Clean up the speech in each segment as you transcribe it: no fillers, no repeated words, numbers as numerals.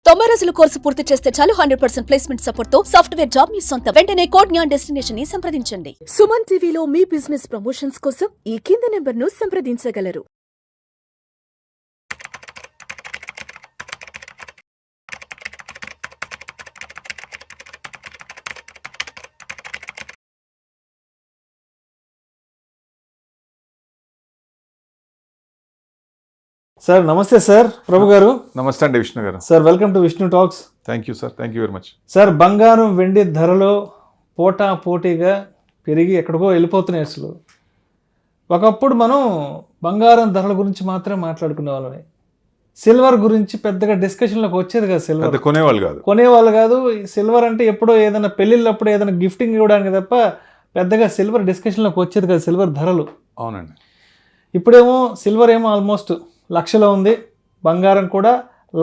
90 రోజుల కోర్సు పూర్తి చేస్తే చాలు 100% ప్లేస్మెంట్ సపోర్ట్ తో సాఫ్ట్వేర్ జాబ్ మీ సొంతం. వెంటనే కోడ్ జ్ఞాన్ డెస్టినేషన్ ని సంప్రదించండి. సుమన్ టీవీలో మీ బిజినెస్ ప్రమోషన్స్ కోసం ఈ కింది నెంబర్ ను సంప్రదించగలరు. సార్ నమస్తే సార్, ప్రభు గారు. నమస్తే అండి విష్ణు గారు. Sir welcome to Vishnu talks. Thank you sir, thank you very much. Sir బంగారం వెండి ధరలో పోటీగా పెరిగి ఎక్కడికో వెళ్ళిపోతున్నాయి. అసలు ఒకప్పుడు మనం బంగారం ధరల గురించి మాత్రమే మాట్లాడుకునే వాళ్ళమే, సిల్వర్ గురించి పెద్దగా డిస్కషన్లోకి వచ్చేది కాదు. సిల్వర్ కొనేవాళ్ళు కాదు. సిల్వర్ అంటే ఎప్పుడో ఏదైనా పెళ్ళిళ్ళప్పుడు ఏదైనా గిఫ్టింగ్ ఇవ్వడానికి తప్ప పెద్దగా సిల్వర్ డిస్కషన్లోకి వచ్చేది కాదు, సిల్వర్ ధరలు. అవునండి. ఇప్పుడేమో సిల్వర్ ఏమో ఆల్మోస్ట్ లక్షలో ఉంది, బంగారం కూడా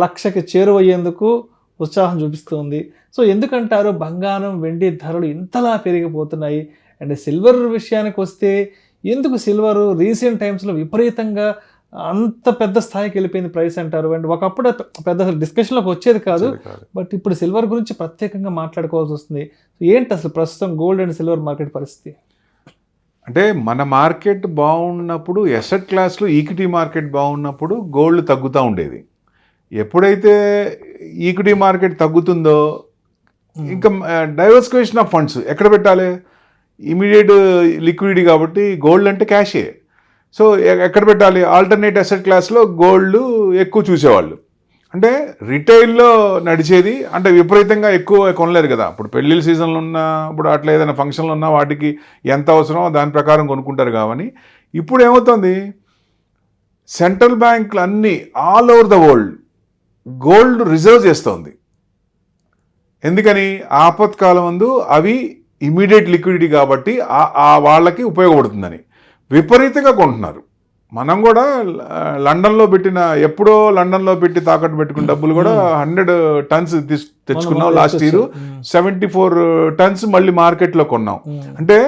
లక్షకి చేరువయ్యేందుకు ఉత్సాహం చూపిస్తుంది. సో ఎందుకంటారు బంగారం వెండి ధరలు ఇంతలా పెరిగిపోతున్నాయి? అండ్ సిల్వర్ విషయానికి వస్తే ఎందుకు సిల్వర్ రీసెంట్ టైమ్స్లో విపరీతంగా అంత పెద్ద స్థాయికి వెళ్ళిపోయింది ప్రైస్ అంటారు? అండ్ ఒకప్పుడు పెద్ద డిస్కషన్లోకి వచ్చేది కాదు, బట్ ఇప్పుడు సిల్వర్ గురించి ప్రత్యేకంగా మాట్లాడుకోవాల్సి వస్తుంది. ఏంటి అసలు ప్రస్తుతం గోల్డ్ అండ్ సిల్వర్ మార్కెట్ పరిస్థితి? అంటే మన మార్కెట్ బాగున్నప్పుడు, ఎసెట్ క్లాస్లో ఈక్విటీ మార్కెట్ బాగున్నప్పుడు గోల్డ్ తగ్గుతూ ఉండేది. ఎప్పుడైతే ఈక్విటీ మార్కెట్ తగ్గుతుందో ఇంకా డైవర్సిఫికేషన్ ఆఫ్ ఫండ్స్ ఎక్కడ పెట్టాలి? ఇమీడియట్ లిక్విడిటీ కాబట్టి గోల్డ్ అంటే క్యాషే. సో ఎక్కడ పెట్టాలి? ఆల్టర్నేట్ ఎసెట్ క్లాస్లో గోల్డ్ ఎక్కువ చూసేవాళ్ళు. అంటే రిటైల్లో నడిచేది, అంటే విపరీతంగా ఎక్కువ కొనలేరు కదా. ఇప్పుడు పెళ్ళిళ్ళ సీజన్లో ఉన్నప్పుడు అట్లా ఏదైనా ఫంక్షన్లు ఉన్నా వాటికి ఎంత అవసరమో దాని ప్రకారం కొనుక్కుంటారు. కానీ ఇప్పుడు ఏమవుతుంది, సెంట్రల్ బ్యాంకులు అన్నీ all over the world gold reserve చేస్తుంది. ఎందుకని? ఆపత్కాలం ముందు అవి ఇమీడియట్ లిక్విడిటీ కాబట్టి వాళ్ళకి ఉపయోగపడుతుందని విపరీతంగా కొంటున్నారు. మనం కూడా లండన్లో పెట్టిన, ఎప్పుడో లండన్లో పెట్టి తాకట్టు పెట్టుకున్న డబ్బులు కూడా 100 tons తెచ్చుకున్నాం. లాస్ట్ ఇయర్ 74 tons మళ్ళీ మార్కెట్లో కొన్నాం. అంటే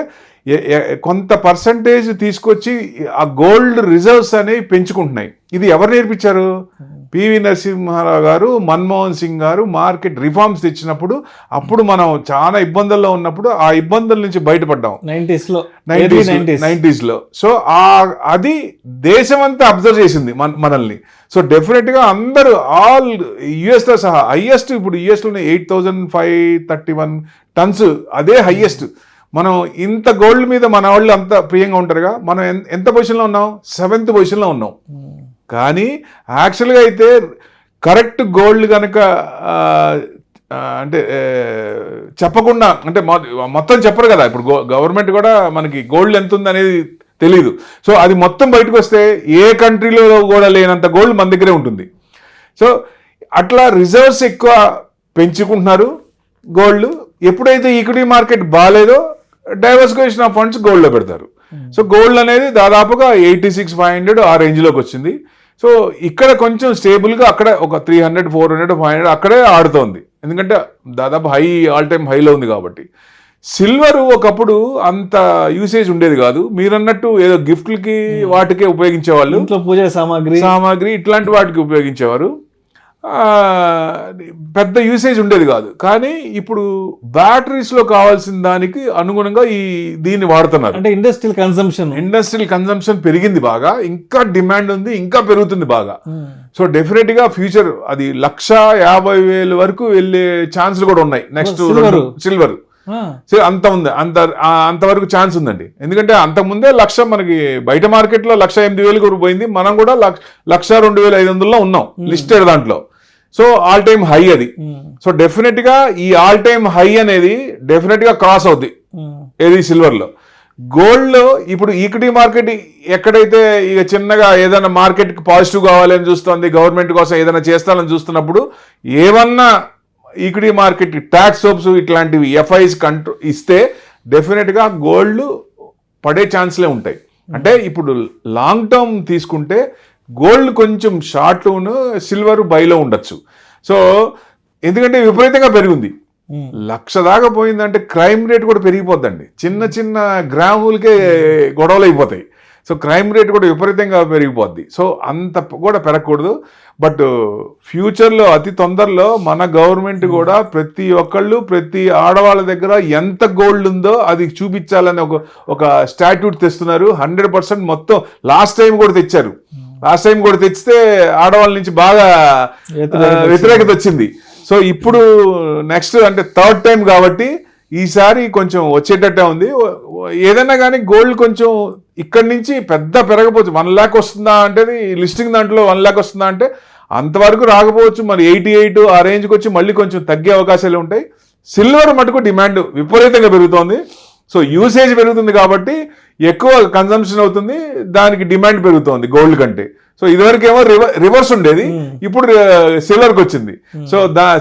కొంత పర్సంటేజ్ తీసుకొచ్చి ఆ గోల్డ్ రిజర్వ్స్ అనేవి పెంచుకుంటున్నాయి. ఇది ఎవరు నేర్పించారు? పివి నరసింహారావు గారు, మన్మోహన్ సింగ్ గారు మార్కెట్ రిఫార్మ్స్ తెచ్చినప్పుడు, అప్పుడు మనం చాలా ఇబ్బందుల్లో ఉన్నప్పుడు ఆ ఇబ్బందుల నుంచి బయటపడ్డాం 90s లో. సో అది దేశమంతా అబ్జర్వ్ చేసింది మనల్ని. సో డెఫినెట్గా అందరూ ఆల్ యుఎస్తో సహా హైయెస్ట్, ఇప్పుడు యుఎస్లోనే 8531 tons, అదే హైయెస్ట్. మనం ఇంత గోల్డ్ మీద మన వాళ్ళు అంత ప్రియంగా ఉంటారుగా. మనం ఎంత పొజిషన్లో ఉన్నాం? 7th పొజిషన్లో ఉన్నాం. కానీ యాక్చువల్గా అయితే కరెక్ట్ గోల్డ్ కనుక అంటే చెప్పకుండా, అంటే మొత్తం చెప్పరు కదా. ఇప్పుడు గవర్నమెంట్ కూడా మనకి గోల్డ్ ఎంత ఉంది అనేది తెలియదు. సో అది మొత్తం బయటకు వస్తే ఏ కంట్రీలో కూడా లేనంత గోల్డ్ మన దగ్గరే ఉంటుంది. సో అట్లా రిజర్వ్స్ ఎక్కువ పెంచుకుంటున్నారు గోల్డ్. ఎప్పుడైతే ఈక్విటీ మార్కెట్ బాగాలేదో డైవర్సిఫికేషన్ ఆఫ్ ఫండ్స్ గోల్డ్లో పెడతారు. సో గోల్డ్ అనేది దాదాపుగా 86,500 ఆ రేంజ్లోకి వచ్చింది. సో ఇక్కడ కొంచెం స్టేబుల్గా అక్కడ ఒక 300, 400, 500 అక్కడే ఆడుతోంది. ఎందుకంటే దాదాపు ఆల్ టైమ్ హైలో ఉంది కాబట్టి. సిల్వర్ ఒకప్పుడు అంత యూసేజ్ ఉండేది కాదు. మీరన్నట్టు ఏదో గిఫ్ట్లకి వాటికే ఉపయోగించేవాళ్ళు, పూజ సామాగ్రి ఇట్లాంటి వాటికి ఉపయోగించేవారు. పెద్ద యూసేజ్ ఉండేది కాదు. కానీ ఇప్పుడు బ్యాటరీస్లో కావాల్సిన దానికి అనుగుణంగా దీన్ని వాడుతున్నారు. అంటే ఇండస్ట్రియల్ కన్సంప్షన్ పెరిగింది బాగా, ఇంకా డిమాండ్ ఉంది, ఇంకా పెరుగుతుంది బాగా. సో డెఫినెట్గా ఫ్యూచర్ అది 150,000 వరకు వెళ్ళే ఛాన్సులు కూడా ఉన్నాయి. నెక్స్ట్ సిల్వర్ అంత ఉంది, అంతవరకు ఛాన్స్ ఉందండి. ఎందుకంటే అంతకుముందే 1,00,000 మనకి బయట మార్కెట్లో 108,000 పోయింది. మనం కూడా 102,500 ఉన్నాం లిస్టెడ్ దాంట్లో. సో ఆల్ టైమ్ హై అది. సో డెఫినెట్ గా ఈ ఆల్ టైమ్ హై అనేది డెఫినెట్ గా క్రాస్ అవుద్ది ఏది సిల్వర్ లో. గోల్డ్ లో ఇప్పుడు ఈక్విటీ మార్కెట్ ఎక్కడైతే ఇక చిన్నగా ఏదైనా మార్కెట్ కి పాజిటివ్ కావాలని చూస్తుంది, గవర్నమెంట్ కోసం ఏదైనా చేస్తానని చూస్తున్నప్పుడు ఏమన్నా ఈక్విటీ మార్కెట్ ట్యాక్స్ సోప్స్ ఇట్లాంటివి ఎఫ్ఐస్ ఇస్తే డెఫినెట్ గా గోల్డ్ పడే ఛాన్స్లే ఉంటాయి. అంటే ఇప్పుడు లాంగ్ టర్మ్ తీసుకుంటే గోల్డ్ కొంచెం షార్ట్ సిల్వర్ బైలో ఉండొచ్చు. సో ఎందుకంటే విపరీతంగా పెరిగింది, 1,00,000 దాకా పోయిందంటే క్రైమ్ రేట్ కూడా పెరిగిపోద్దండి. చిన్న గ్రాములకే గొడవలు అయిపోతాయి. సో క్రైమ్ రేట్ కూడా విపరీతంగా పెరిగిపోద్ది. సో అంత కూడా పెరగకూడదు. బట్ ఫ్యూచర్లో అతి తొందరలో మన గవర్నమెంట్ కూడా ప్రతి ఒక్కళ్ళు ప్రతి ఆడవాళ్ళ దగ్గర ఎంత గోల్డ్ ఉందో అది చూపించాలని ఒక స్టాట్యూట్ తెస్తున్నారు. 100% మొత్తం లాస్ట్ టైం కూడా తెచ్చారు. లాస్ట్ టైం కూడా తెచ్చితే ఆడవాళ్ళ నుంచి బాగా వ్యతిరేకత వచ్చింది. సో ఇప్పుడు నెక్స్ట్ అంటే థర్డ్ టైం కాబట్టి ఈసారి కొంచెం వచ్చేటట్టే ఉంది. ఏదైనా కానీ గోల్డ్ కొంచెం ఇక్కడి నుంచి పెద్ద పెరగపోవచ్చు. 1 lakh వస్తుందా అంటే లిస్టింగ్ దాంట్లో 1 lakh వస్తుందా అంటే అంతవరకు రాకపోవచ్చు. మరి 88 ఆ రేంజ్కి వచ్చి మళ్ళీ కొంచెం తగ్గే అవకాశాలు ఉంటాయి. సిల్వర్ మటుకు డిమాండ్ విపరీతంగా పెరుగుతోంది. సో యూసేజ్ పెరుగుతుంది కాబట్టి ఎక్కువ కన్సంప్షన్ అవుతుంది, దానికి డిమాండ్ పెరుగుతోంది గోల్డ్ కంటే. సో ఇదివరకేమో రివర్స్ ఉండేది, ఇప్పుడు సిల్వర్కి వచ్చింది. సో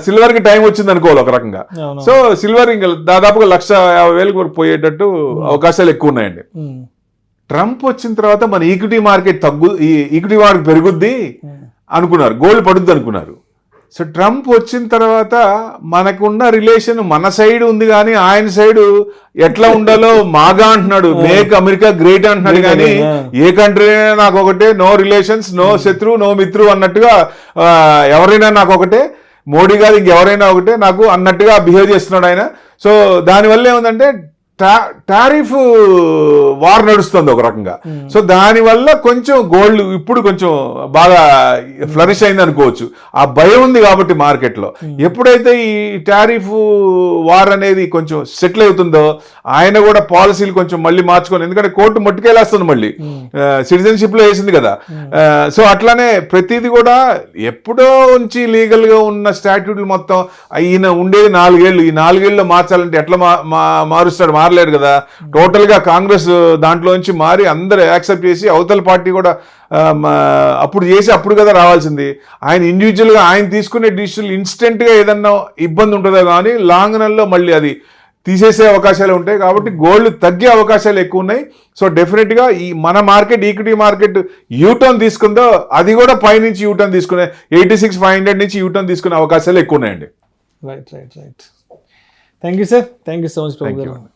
సిల్వర్కి టైం వచ్చింది అనుకోవాలి ఒక రకంగా. సో సిల్వర్ ఇంకా దాదాపుగా 150,000 వరకు పోయేటట్టు అవకాశాలు ఎక్కువ ఉన్నాయండి. ట్రంప్ వచ్చిన తర్వాత మన ఈక్విటీ మార్కెట్ ఈక్విటీ మార్కెట్ పెరుగుద్ది అనుకున్నారు, గోల్డ్ పడుద్ది అనుకున్నారు. సో ట్రంప్ వచ్చిన తర్వాత మనకున్న రిలేషన్ మన సైడ్ ఉంది కానీ ఆయన సైడ్ ఎట్లా ఉండాలో మాగా అంటున్నాడు, మేక్ అమెరికా గ్రేట్ అంటున్నాడు. కానీ ఏ కంట్రీ అయినా నాకు ఒకటే, నో రిలేషన్స్, నో శత్రు, నో మిత్రు అన్నట్టుగా, ఎవరైనా నాకు ఒకటే, మోడీ గారు ఇంకెవరైనా ఒకటే నాకు అన్నట్టుగా బిహేవ్ చేస్తున్నాడు ఆయన. సో దానివల్ల ఏముందంటే టారిఫ్ వార్ నడుస్తుంది ఒక రకంగా. సో దానివల్ల కొంచెం గోల్డ్ ఇప్పుడు కొంచెం బాగా ఫ్లరిష్ అయింది అనుకోవచ్చు. ఆ భయం ఉంది కాబట్టి మార్కెట్లో. ఎప్పుడైతే ఈ టారిఫ్ వార్ అనేది కొంచెం సెటిల్ అవుతుందో ఆయన కూడా పాలసీలు కొంచెం మళ్ళీ మార్చుకొని, ఎందుకంటే కోర్టు మట్టుకెళ్ళేస్తుంది మళ్ళీ, సిటిజన్షిప్ లో వేసింది కదా. సో అట్లానే ప్రతిదీ కూడా ఎప్పుడో నుంచి లీగల్ గా ఉన్న స్టాట్యూట్లు మొత్తం ఈయన ఉండేది 4 ఏళ్ళు, ఈ 4 ఏళ్ళలో మార్చాలంటే ఎట్లా మారుస్తాడు? మారలేరు కదా. టోటల్ గా కాంగ్రెస్ దాంట్లో నుంచి మారి అందరూ యాక్సెప్ట్ చేసి అవతల పార్టీ కూడా అప్పుడు చేసి అప్పుడు కదా రావాల్సింది. ఆయన ఇండివిజువల్ గా ఆయన తీసుకునే డిసిషన్ ఇన్స్టెంట్ గా ఏదన్నా ఇబ్బంది ఉంటుందో కానీ లాంగ్ రన్ లో మళ్ళీ అది తీసేసే అవకాశాలు ఉంటాయి. కాబట్టి గోల్డ్ తగ్గే అవకాశాలు ఎక్కువ ఉన్నాయి. సో డెఫినెట్ గా ఈ మన మార్కెట్ ఈక్విటీ మార్కెట్ యూటర్న్ తీసుకుందో అది కూడా పైనుంచి యూటర్న్ తీసుకునే 86,500 నుంచి యూటర్న్ తీసుకునే అవకాశాలు ఎక్కువ ఉన్నాయండి. Right. Thank you sir. Thank you so much.